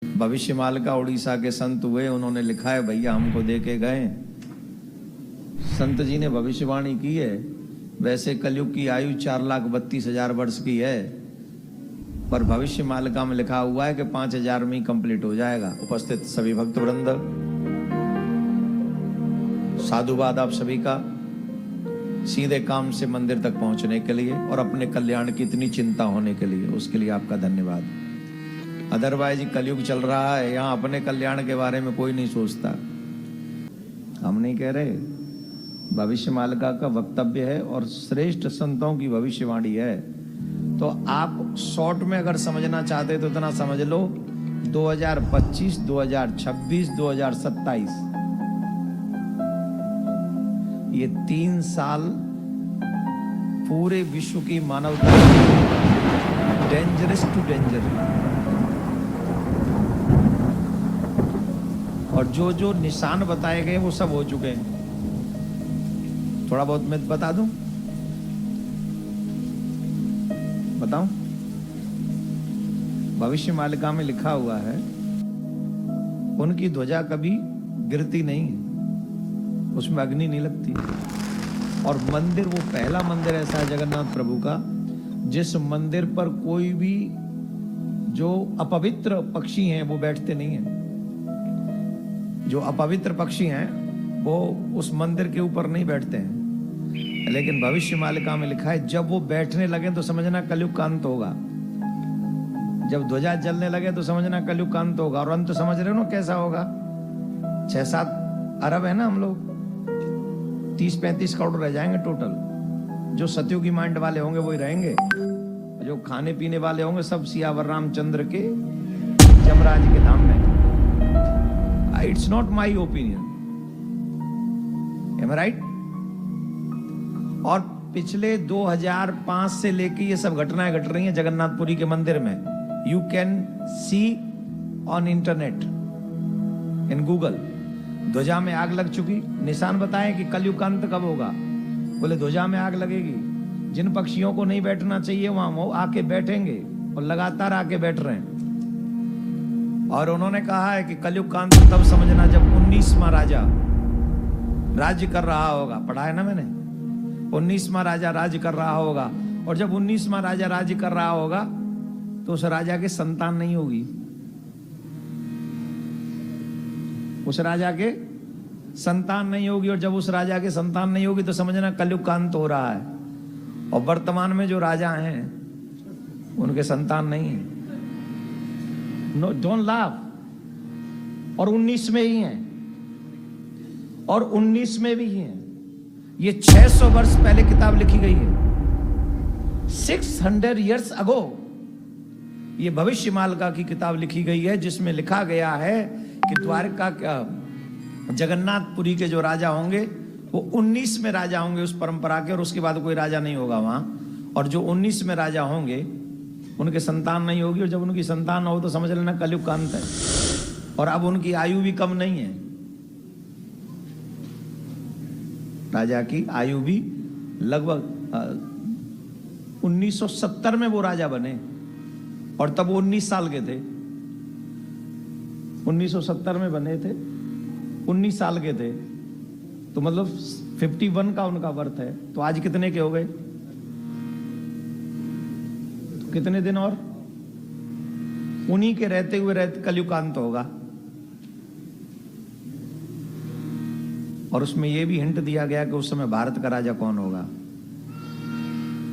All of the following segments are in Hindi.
भविष्यमाल का उड़ीसा के संत हुए, उन्होंने लिखा है भैया हमको दे के गए। संत जी ने भविष्यवाणी की है। वैसे कलयुग की आयु 4,32,000 वर्ष की है, पर भविष्य मालिका में लिखा हुआ है कि 5,000 में ही कंप्लीट हो जाएगा। उपस्थित सभी भक्त वृंद, साधुवाद आप सभी का। सीधे काम से मंदिर तक पहुंचने के लिए और अपने कल्याण की इतनी चिंता होने के लिए, उसके लिए आपका धन्यवाद। अदरवाइज कलयुग चल रहा है, यहाँ अपने कल्याण के बारे में कोई नहीं सोचता। हम नहीं कह रहे, भविष्य मालिका का वक्तव्य है और श्रेष्ठ संतों की भविष्यवाणी है। तो आप शॉर्ट में अगर समझना चाहते तो इतना समझ लो, 2025, 2026, 2027 ये 3 साल पूरे विश्व की मानवता डेंजरस टू डेंजर, और जो जो निशान बताए गए वो सब हो चुके हैं। थोड़ा बहुत मैं बता दूं, बताऊं? भविष्य मालिका में लिखा हुआ है उनकी ध्वजा कभी गिरती नहीं है, उसमें अग्नि नहीं लगती। और मंदिर, वो पहला मंदिर ऐसा है जगन्नाथ प्रभु का जिस मंदिर पर कोई भी जो अपवित्र पक्षी हैं वो बैठते नहीं हैं। जो अपवित्र पक्षी हैं वो उस मंदिर के ऊपर नहीं बैठते हैं। लेकिन भविष्य मालिका में लिखा है जब वो बैठने लगे तो समझना कलयुग का अंत होगा। जब ध्वजा जलने लगे तो समझना कलयुग का अंत होगा। और अंत समझ रहे हो ना कैसा होगा? 6-7 अरब है ना हम लोग, 30-35 करोड़ रह जाएंगे टोटल। जो सतयुगी माइंड वाले होंगे वही रहेंगे, जो खाने पीने वाले होंगे सब सियावर रामचंद्र के जमराज के धाम में। It's not my opinion, am I right? और पिछले 2005 से लेके ये सब घटनाएं घट रही हैं जगन्नाथपुरी के मंदिर में। You can see on internet, in Google. ध्वजा में आग लग चुकी, निशान बताएं कि कलयुग का अंत कब होगा। बोले ध्वजा में आग लगेगी, जिन पक्षियों को नहीं बैठना चाहिए वहां वो आके बैठेंगे और लगातार आके बैठ रहे हैं। और उन्होंने कहा है कि कलयुग का अंत तब समझना जब 19वां राजा राज्य कर रहा होगा। पढ़ा है ना मैंने, 19वां राजा राज्य कर रहा होगा। और जब 19वां राजा राज्य कर रहा होगा तो उस राजा के संतान नहीं होगी। उस राजा के संतान नहीं होगी, और जब उस राजा के संतान नहीं होगी तो समझना कलयुग का अंत हो रहा है। और वर्तमान में जो राजा हैं उनके संतान नहीं है। No, don't laugh. और 19 में ही हैं, और 19 में भी हैं। ये 600 वर्ष पहले किताब लिखी गई है, 600 years ago ये भविष्य मालिका की किताब लिखी गई है, जिसमें लिखा गया है कि द्वारका का जगन्नाथपुरी के जो राजा होंगे वो 19 में राजा होंगे उस परंपरा के, और उसके बाद कोई राजा नहीं होगा वहां। और जो 19 में राजा होंगे उनके संतान नहीं होगी, और जब उनकी संतान हो तो समझ लेना कलयुग का अंत है। और अब उनकी आयु भी कम नहीं है, राजा की आयु भी लगभग 1970 में वो राजा बने, और तब वो 19 साल के थे। 1970 में बने थे, 19 साल के थे, तो मतलब 51 का उनका बर्थ है। तो आज कितने के हो गए? तो कितने दिन और उन्हीं के रहते हुए कलयुग का अंत होगा। और उसमें यह भी हिंट दिया गया कि उस समय भारत का राजा कौन होगा,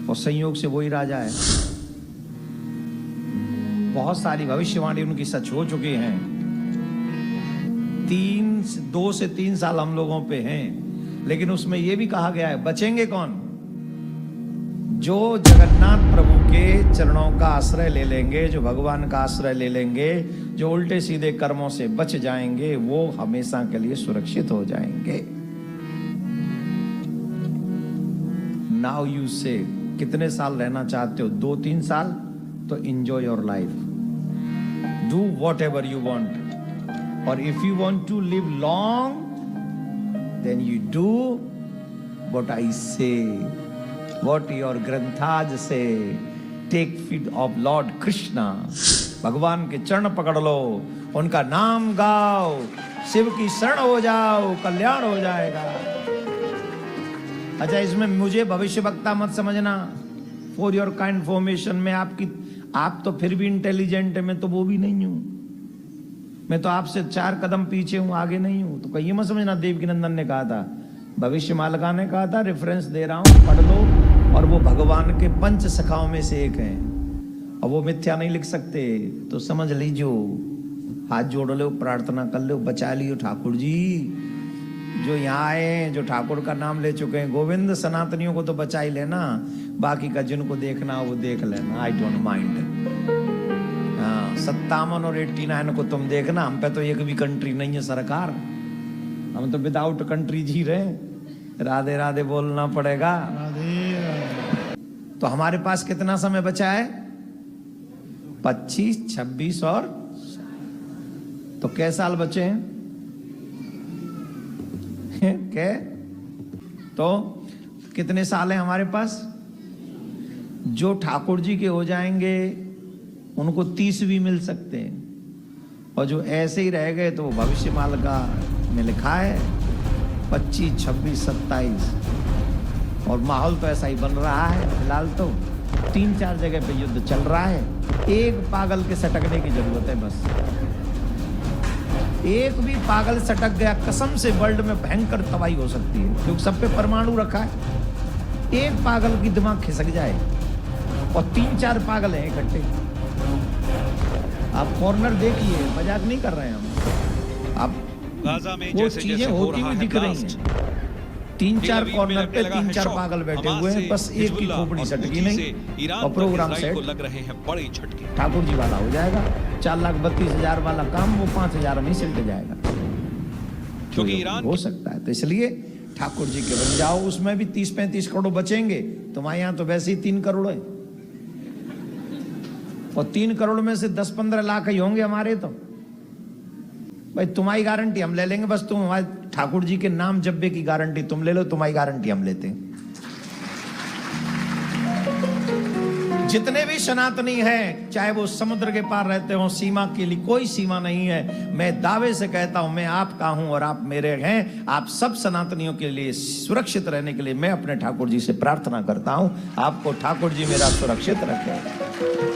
और संयोग से वही राजा है। बहुत सारी भविष्यवाणी उनकी सच हो चुकी हैं। 2 से 3 साल हम लोगों पे हैं, लेकिन उसमें यह भी कहा गया है बचेंगे कौन? जो जगन्नाथ प्रभु के चरणों का आश्रय ले लेंगे, जो भगवान का आश्रय ले लेंगे, जो उल्टे सीधे कर्मों से बच जाएंगे, वो हमेशा के लिए सुरक्षित हो जाएंगे। नाउ यू से कितने साल रहना चाहते हो? 2-3 साल? तो enjoy your life, do whatever you want, or if you want to live long then you do what I say, what your granthas say. Take feet of Lord Krishna, भगवान के चरण पकड़ लो, उनका नाम गाओ, शिव की शरण हो जाओ, कल्याण हो जाएगा। अच्छा, इसमें मुझे भविष्य वक्ता मत समझना। फॉर योर काइंड इन्फॉर्मेशन में आप तो फिर भी इंटेलिजेंट है, मैं तो वो भी नहीं हूं। मैं तो आपसे 4 कदम पीछे हूं, आगे नहीं हूं। तो कहीं मत समझना, देवकीनंदन ने कहा था, भविष्य मालिका ने कहा था, रेफरेंस दे रहा हूं, पढ़ लो। और वो भगवान के 5 सखाओं में से एक है, और वो मिथ्या नहीं लिख सकते। तो समझ लीजिए, हाथ जोड़ लो, प्रार्थना कर लो, बचा लियो ठाकुर जी। जो यहाँ आए, जो ठाकुर का नाम ले चुके हैं, गोविंद, सनातनियों को तो बचा ही लेना, बाकी का जिनको देखना हो वो देख लेना, आई डोंट माइंड। 57 और 89 को तुम देखना, हम पे तो एक भी कंट्री नहीं है सरकार, हम तो विदाउट कंट्री जी रहे हैं। राधे राधे बोलना पड़ेगा। तो हमारे पास कितना समय बचा है? 25, 26 और तो कै साल बचे हैं? क्या? तो कितने साल हैं हमारे पास? जो ठाकुर जी के हो जाएंगे उनको 30 भी मिल सकते हैं, और जो ऐसे ही रह गए तो वो भविष्य मालिका में लिखा है 25, 26, 27। और माहौल तो ऐसा ही बन रहा है फिलहाल। तो 3-4 जगह पे युद्ध चल रहा है, एक पागल के सटकने की जरूरत है बस। एक भी पागल सटक गया, कसम से वर्ल्ड में भयंकर तबाही हो सकती है, क्योंकि सब पे परमाणु रखा है। एक पागल की दिमाग खिसक जाए, और 3-4 पागल हैं इकट्ठे। आप कॉर्नर देखिए, मजाक नहीं कर रहे हैं हम। आप गाजा में वो चीजें होती हुई दिख रही हैं। 3-4 कॉर्नर पे 3-4 पागल बैठे हुए हैं, बस एक की खोपड़ी सटकी नहीं, और प्रोग्राम सेट। लग रहे हैं बड़े झटके। ठाकुर जी वाला हो जाएगा। 4,32,000 वाला काम वो 5,000 में सिलट जाएगा, क्योंकि ईरान हो सकता है। तो इसलिए ठाकुर जी के बन जाओ, उसमें भी 30-35 करोड़ बचेंगे। तुम्हारे यहाँ तो वैसे ही 3 करोड़ है, और 3 करोड़ में से 10-15 लाख ही होंगे हमारे। तो भाई तुम्हारी गारंटी हम ले लेंगे, बस तुम हमारे ठाकुर जी के नाम जब्बे की गारंटी तुम ले लो, तुम्हारी गारंटी हम लेते हैं। जितने भी सनातनी हैं, चाहे वो समुद्र के पार रहते हो, सीमा के लिए कोई सीमा नहीं है। मैं दावे से कहता हूं, मैं आपका हूं और आप मेरे हैं। आप सब सनातनियों के लिए सुरक्षित रहने के लिए मैं अपने ठाकुर जी से प्रार्थना करता हूं, आपको ठाकुर जी मेरा सुरक्षित रखे।